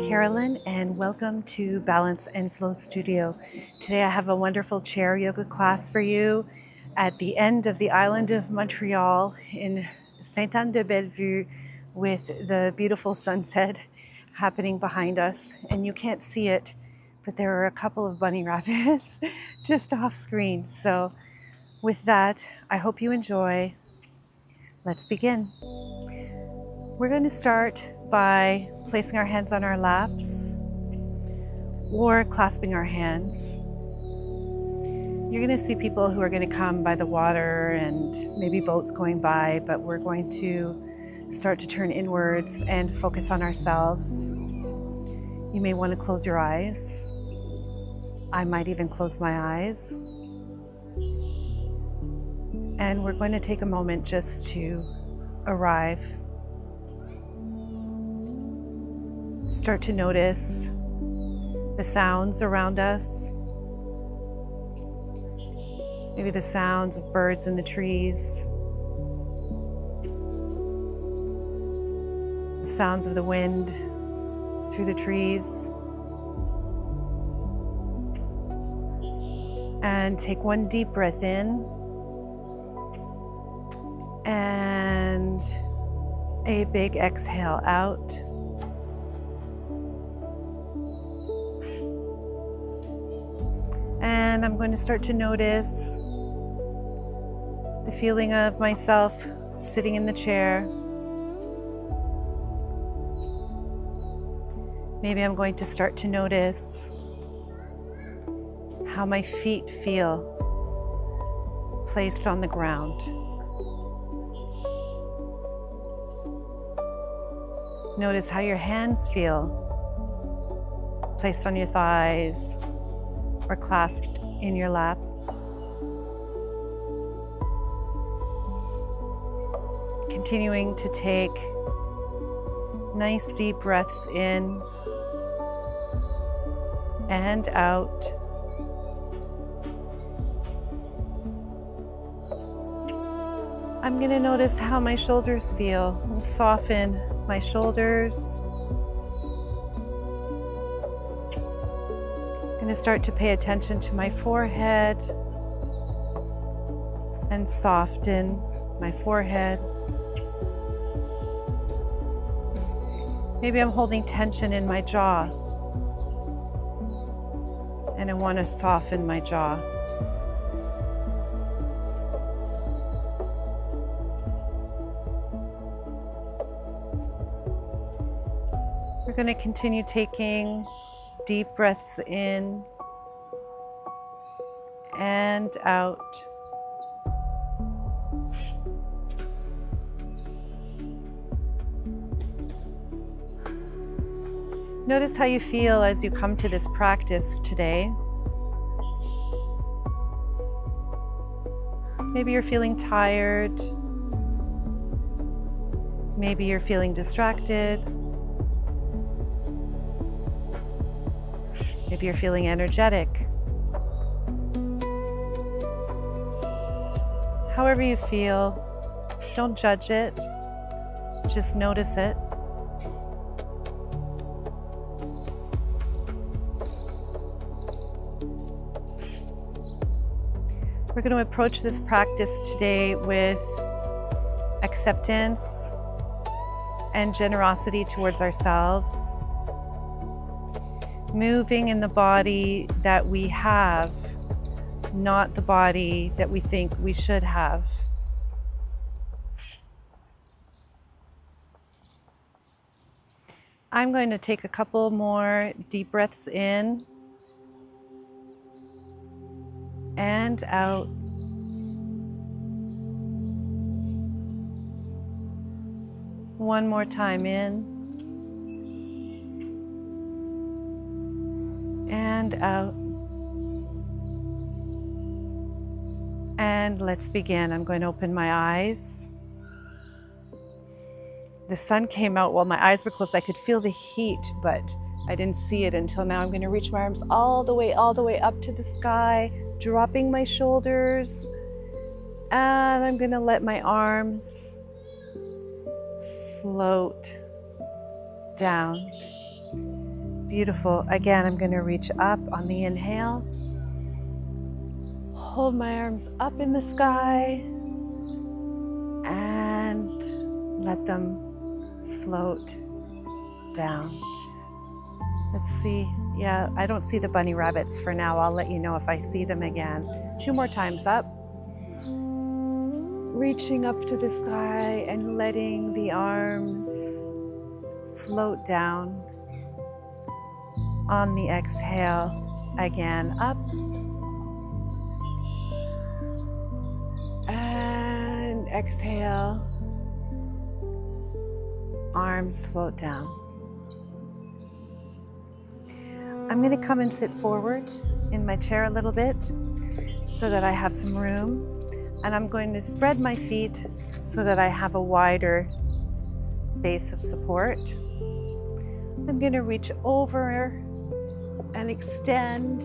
Carolyn, and welcome to Balance and Flow Studio. Today I have a wonderful chair yoga class for you at the end of the island of Montreal in Sainte-Anne-de-Bellevue with the beautiful sunset happening behind us. And you can't see it, but there are a couple of bunny rabbits just off screen. So with that, I hope you enjoy. Let's begin. We're going to start by placing our hands on our laps or clasping our hands. You're going to see people who are going to come by the water and maybe boats going by, but we're going to start to turn inwards and focus on ourselves. You may want to close your eyes. I might even close my eyes. And we're going to take a moment just to arrive. Start to notice the sounds around us. Maybe the sounds of birds in the trees. The sounds of the wind through the trees. And take one deep breath in. And a big exhale out. And I'm going to start to notice the feeling of myself sitting in the chair. Maybe I'm going to start to notice how my feet feel placed on the ground. Notice how your hands feel placed on your thighs or clasped in your lap. Continuing to take nice deep breaths in and out. I'm going to notice how my shoulders feel and soften my shoulders. I'm going to start to pay attention to my forehead and soften my forehead. Maybe I'm holding tension in my jaw and I want to soften my jaw. We're going to continue taking deep breaths in and out. Notice how you feel as you come to this practice today. Maybe you're feeling tired. Maybe you're feeling distracted. Maybe you're feeling energetic. However you feel, don't judge it, just notice it. We're going to approach this practice today with acceptance and generosity towards ourselves. Moving in the body that we have, not the body that we think we should have. I'm going to take a couple more deep breaths in and out. One more time in and out. And let's begin. I'm going to open my eyes. The sun came out while my eyes were closed. I could feel the heat, but I didn't see it until now. I'm going to reach my arms all the way up to the sky, dropping my shoulders. And I'm going to let my arms float down. Beautiful. Again, I'm going to reach up on the inhale. Hold my arms up in the sky and let them float down. Let's see. Yeah, I don't see the bunny rabbits for now. I'll let you know if I see them again. 2 more times up. Reaching up to the sky and letting the arms float down. On the exhale, again up. And exhale. Arms float down. I'm going to come and sit forward in my chair a little bit so that I have some room. And I'm going to spread my feet so that I have a wider base of support. I'm going to reach over and extend.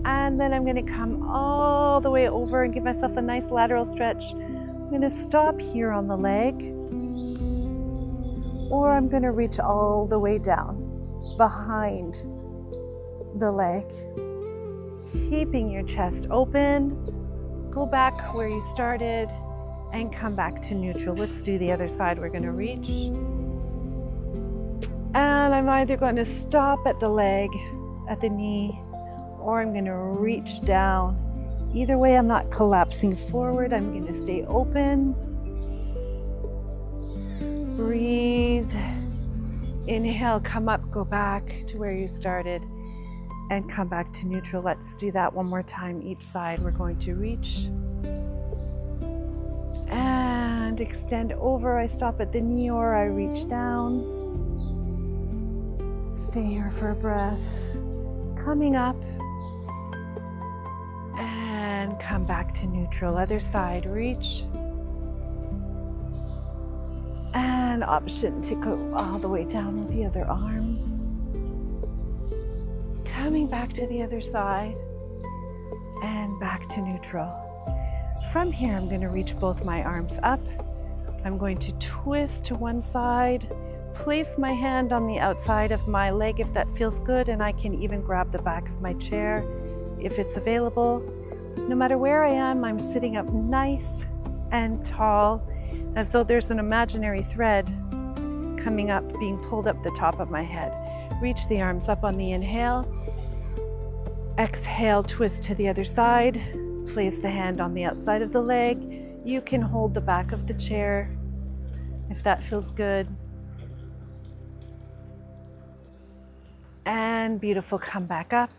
And then I'm going to come all the way over and give myself a nice lateral stretch. I'm going to stop here on the leg. Or I'm going to reach all the way down behind the leg. Keeping your chest open. Go back where you started and come back to neutral. Let's do the other side. We're going to reach. And I'm either going to stop at the leg, at the knee, or I'm going to reach down. Either way, I'm not collapsing forward. I'm going to stay open. Breathe. Inhale, come up, go back to where you started and come back to neutral. Let's do that one more time. Each side, we're going to reach and extend over. I stop at the knee or I reach down. Stay here for a breath. Coming up and come back to neutral. Other side, reach. And option to go all the way down with the other arm. Coming back to the other side and back to neutral. From here, I'm going to reach both my arms up. I'm going to twist to one side, place my hand on the outside of my leg if that feels good, and I can even grab the back of my chair if it's available. No matter where I am, I'm sitting up nice and tall, as though there's an imaginary thread coming up, being pulled up the top of my head. Reach the arms up on the inhale. Exhale, twist to the other side. Place the hand on the outside of the leg. You can hold the back of the chair if that feels good. And beautiful, come back up.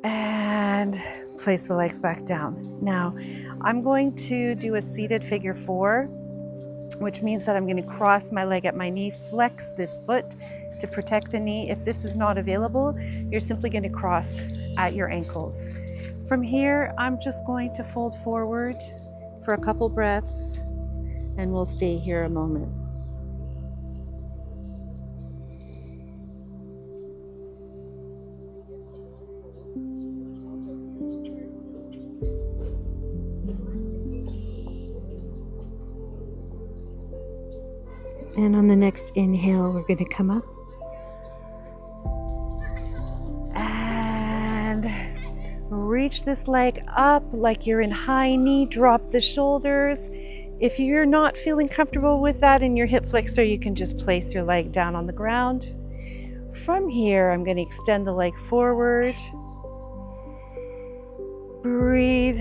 And place the legs back down. Now, I'm going to do a seated figure 4, which means that I'm going to cross my leg at my knee, flex this foot to protect the knee. If this is not available, you're simply going to cross at your ankles. From here, I'm just going to fold forward for a couple breaths, and we'll stay here a moment. And on the next inhale, we're going to come up. And reach this leg up like you're in high knee. Drop the shoulders. If you're not feeling comfortable with that in your hip flexor, you can just place your leg down on the ground. From here, I'm going to extend the leg forward. Breathe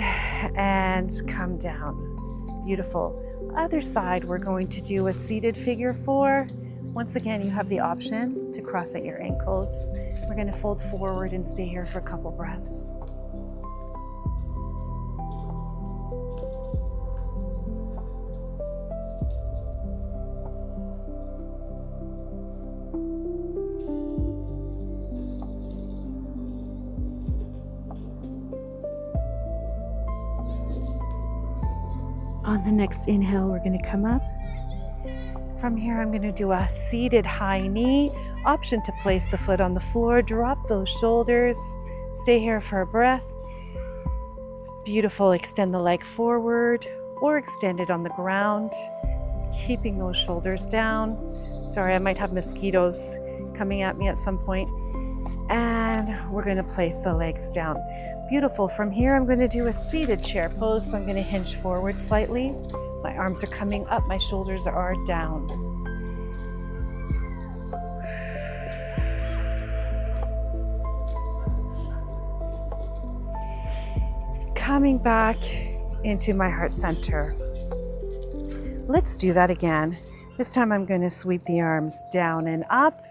and come down. Beautiful. Other side, we're going to do a seated figure 4. Once again, you have the option to cross at your ankles. We're going to fold forward and stay here for a couple breaths. On the next inhale, we're going to come up. From here, I'm going to do a seated high knee. Option to place the foot on the floor. Drop those shoulders. Stay here for a breath. Beautiful. Extend the leg forward or extend it on the ground, keeping those shoulders down. Sorry, I might have mosquitoes coming at me at some point. And we're going to place the legs down. Beautiful. From here, I'm going to do a seated chair pose. So I'm going to hinge forward slightly. My arms are coming up, my shoulders are down. Coming back into my heart center. Let's do that again. This time I'm going to sweep the arms down and up.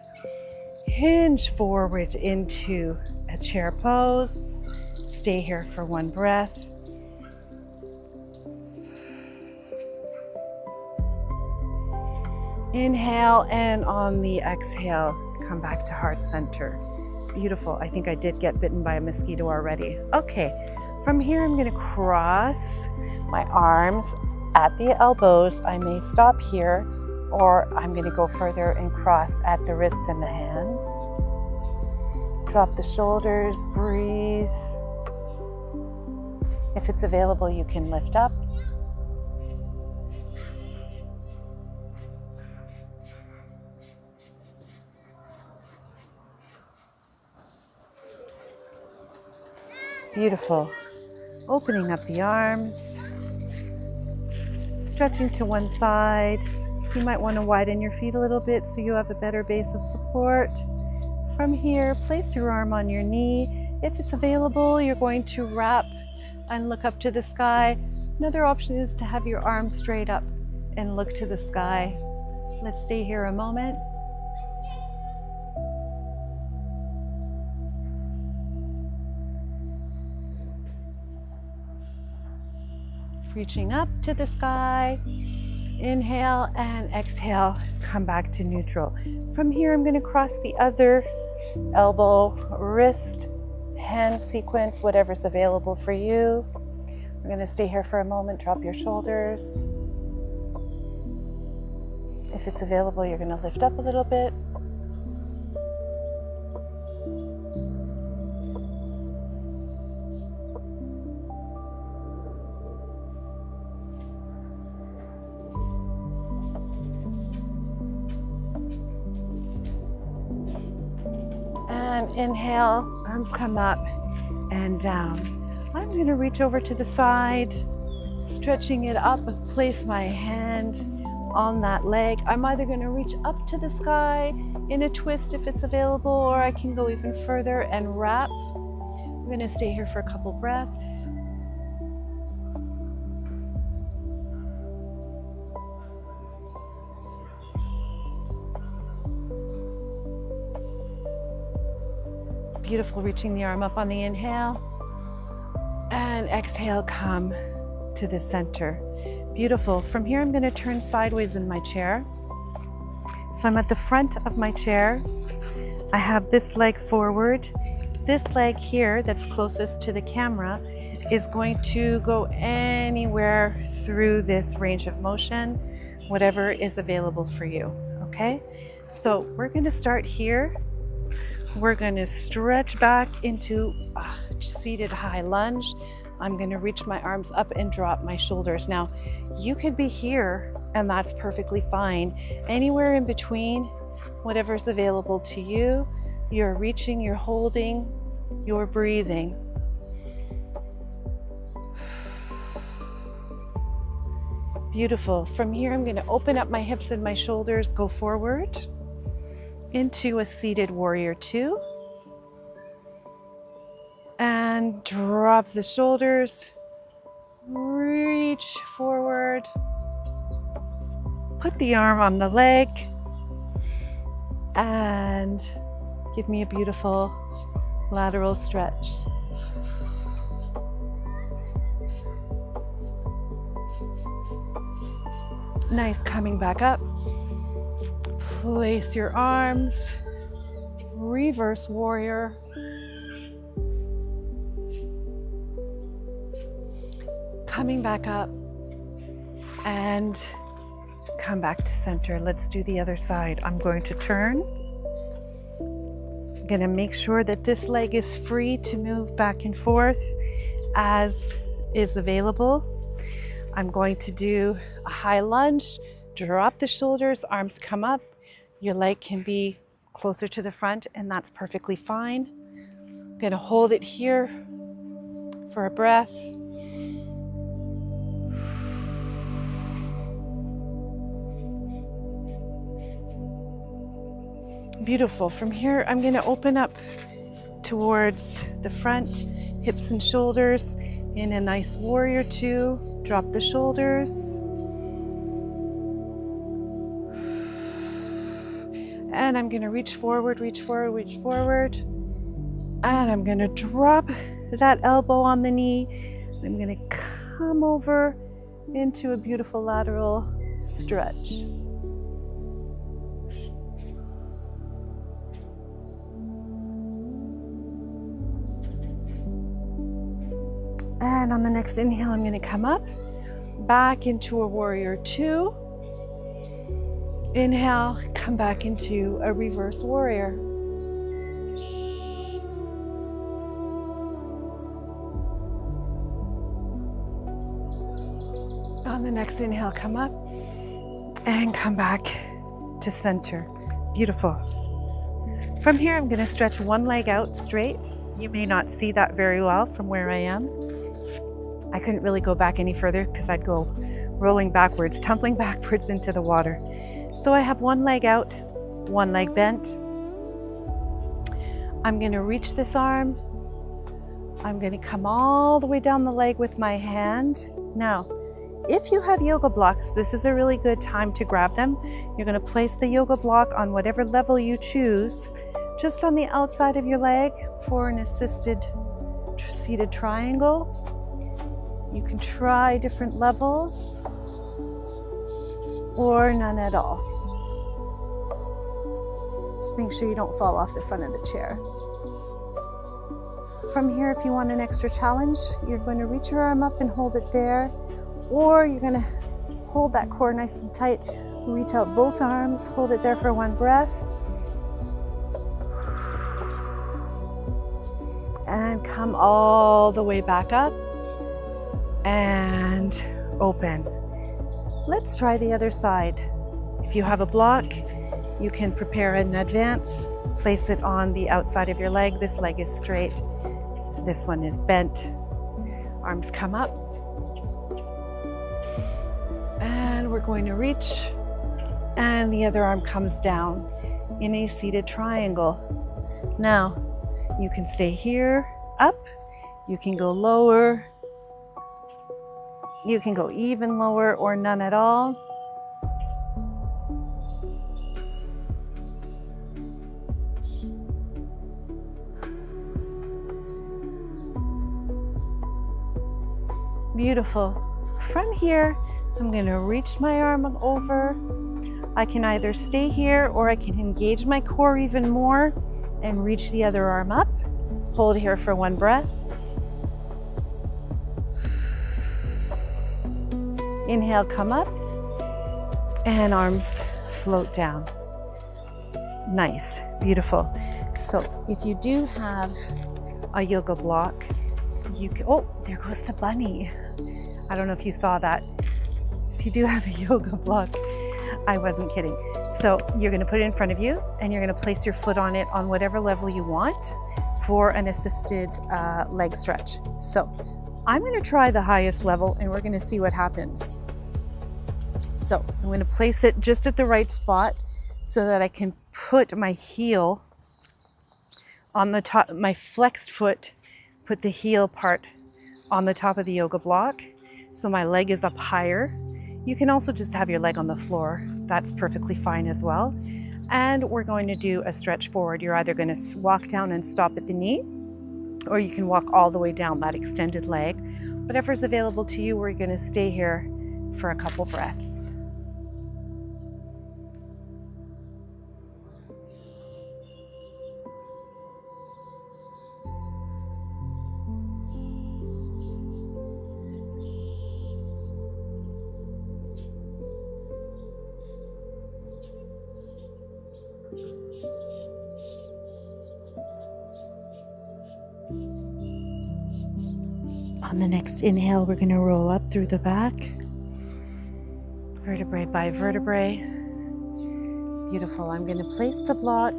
Hinge forward into a chair pose. Stay here for one breath. Inhale, and on the exhale, come back to heart center. Beautiful. I think I did get bitten by a mosquito already. Okay, from here I'm going to cross my arms at the elbows. I may stop here, or I'm going to go further and cross at the wrists and the hands. Drop the shoulders, breathe. If it's available, you can lift up. Beautiful. Opening up the arms, stretching to one side. You might want to widen your feet a little bit so you have a better base of support. From here, place your arm on your knee. If it's available, you're going to wrap and look up to the sky. Another option is to have your arms straight up and look to the sky. Let's stay here a moment. Reaching up to the sky. Inhale and exhale, come back to neutral. From here, I'm going to cross the other elbow, wrist, hand sequence, whatever's available for you. We're going to stay here for a moment, drop your shoulders. If it's available, you're going to lift up a little bit. Inhale, arms come up and down. I'm going to reach over to the side, stretching it up, place my hand on that leg. I'm either going to reach up to the sky in a twist if it's available, or I can go even further and wrap. I'm going to stay here for a couple breaths. Beautiful, reaching the arm up on the inhale, and exhale, come to the center. Beautiful. From here, I'm going to turn sideways in my chair. So I'm at the front of my chair. I have this leg forward. This leg here that's closest to the camera is going to go anywhere through this range of motion, whatever is available for you, okay? So we're going to start here. We're going to stretch back into a seated high lunge. I'm going to reach my arms up and drop my shoulders. Now, you could be here, and that's perfectly fine. Anywhere in between, whatever's available to you, you're reaching, you're holding, you're breathing. Beautiful. From here, I'm going to open up my hips and my shoulders, go forward into a seated warrior two, and drop the shoulders, reach forward, put the arm on the leg, and give me a beautiful lateral stretch. Nice, coming back up. Place your arms, reverse warrior. Coming back up and come back to center. Let's do the other side. I'm going to turn. I'm going to make sure that this leg is free to move back and forth as is available. I'm going to do a high lunge, drop the shoulders, arms come up. Your leg can be closer to the front, and that's perfectly fine. I'm going to hold it here for a breath. Beautiful. From here, I'm going to open up towards the front, hips and shoulders in a nice warrior two. Drop the shoulders. And I'm going to reach forward, reach forward, reach forward. And I'm going to drop that elbow on the knee. I'm going to come over into a beautiful lateral stretch. And on the next inhale, I'm going to come up, back into a warrior two. Inhale, come back into a reverse warrior. On the next inhale, come up and come back to center. Beautiful. From here, I'm going to stretch one leg out straight. You may not see that very well from where I am. I couldn't really go back any further because I'd go rolling backwards, tumbling backwards into the water. So I have one leg out, one leg bent. I'm going to reach this arm. I'm going to come all the way down the leg with my hand. Now, if you have yoga blocks, this is a really good time to grab them. You're going to place the yoga block on whatever level you choose, just on the outside of your leg for an assisted seated triangle. You can try different levels or none at all. Just make sure you don't fall off the front of the chair. From here, if you want an extra challenge, you're going to reach your arm up and hold it there, or you're going to hold that core nice and tight, reach out both arms, hold it there for one breath, and come all the way back up and open. Let's try the other side. If you have a block, you can prepare in advance, place it on the outside of your leg. This leg is straight, this one is bent. Arms come up, and we're going to reach, and the other arm comes down in a seated triangle. Now, you can stay here, up, you can go lower, you can go even lower or none at all. Beautiful. From here, I'm going to reach my arm over. I can either stay here or I can engage my core even more and reach the other arm up. Hold here for one breath. Inhale, come up, and arms float down. Nice, beautiful. So if you do have a yoga block, you can, oh, there goes the bunny. I don't know if you saw that. If you do have a yoga block, I wasn't kidding. So you're going to put it in front of you, and you're going to place your foot on it on whatever level you want for an assisted leg stretch. So I'm going to try the highest level, and we're going to see what happens. So I'm going to place it just at the right spot so that I can put my heel on the top, my flexed foot, put the heel part on the top of the yoga block. So my leg is up higher. You can also just have your leg on the floor. That's perfectly fine as well. And we're going to do a stretch forward. You're either going to walk down and stop at the knee, or you can walk all the way down that extended leg. Whatever's available to you, we're going to stay here for a couple breaths. On the next inhale, we're going to roll up through the back, vertebrae by vertebrae. Beautiful. I'm going to place the block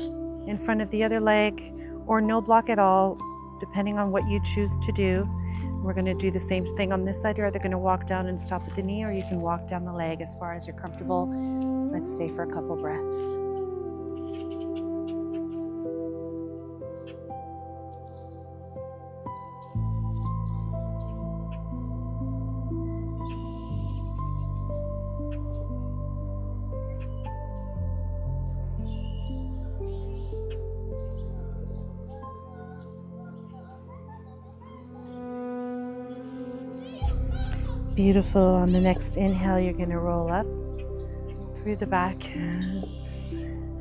in front of the other leg, or no block at all, depending on what you choose to do. We're going to do the same thing on this side. You're either going to walk down and stop at the knee, or you can walk down the leg as far as you're comfortable. Let's stay for a couple breaths. Beautiful. On the next inhale, you're going to roll up through the back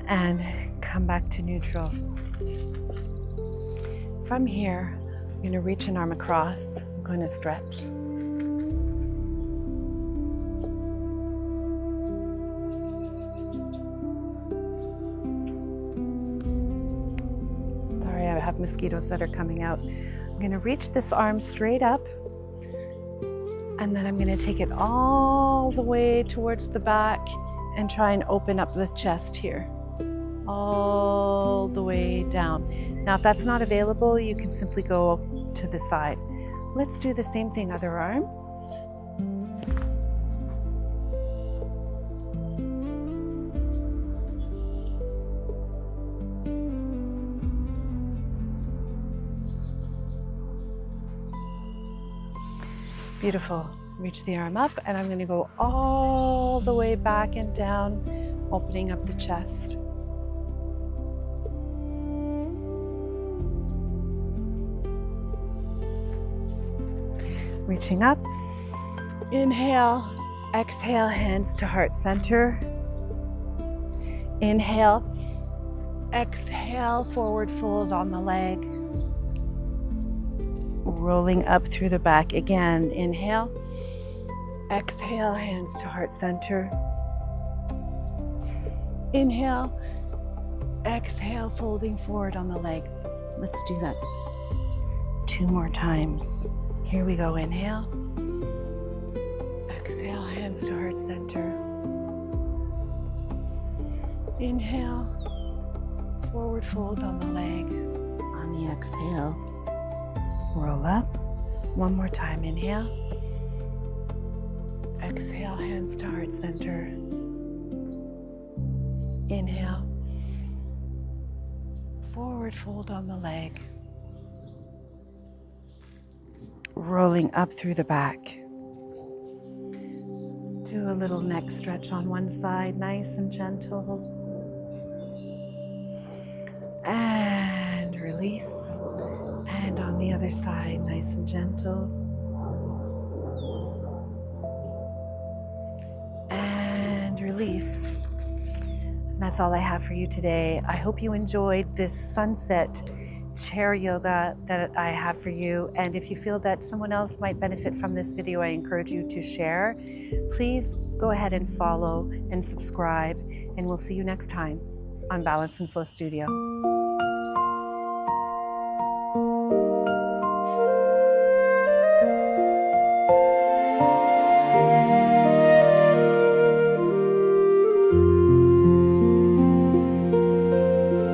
and come back to neutral. From here, I'm going to reach an arm across. I'm going to stretch. Sorry, I have mosquitoes that are coming out. I'm going to reach this arm straight up. And then I'm going to take it all the way towards the back and try and open up the chest here. All the way down. Now, if that's not available, you can simply go to the side. Let's do the same thing, other arm. Beautiful. Reach the arm up, and I'm going to go all the way back and down, opening up the chest. Reaching up. Inhale. Exhale, hands to heart center. Inhale. Exhale, forward fold on the leg. Rolling up through the back again. Inhale. Exhale, hands to heart center. Inhale. Exhale, folding forward on the leg. Let's do that 2 more times. Here we go. Inhale. Exhale, hands to heart center. Inhale. Forward fold on the leg. On the exhale, roll up. 1 more time. Inhale. Exhale, hands to heart center. Inhale. Forward fold on the leg. Rolling up through the back. Do a little neck stretch on one side, nice and gentle. And release. And on the other side, nice and gentle. And release. And that's all I have for you today. I hope you enjoyed this sunset chair yoga that I have for you. And if you feel that someone else might benefit from this video, I encourage you to share. Please go ahead and follow and subscribe, and we'll see you next time on Balance and Flow Studio.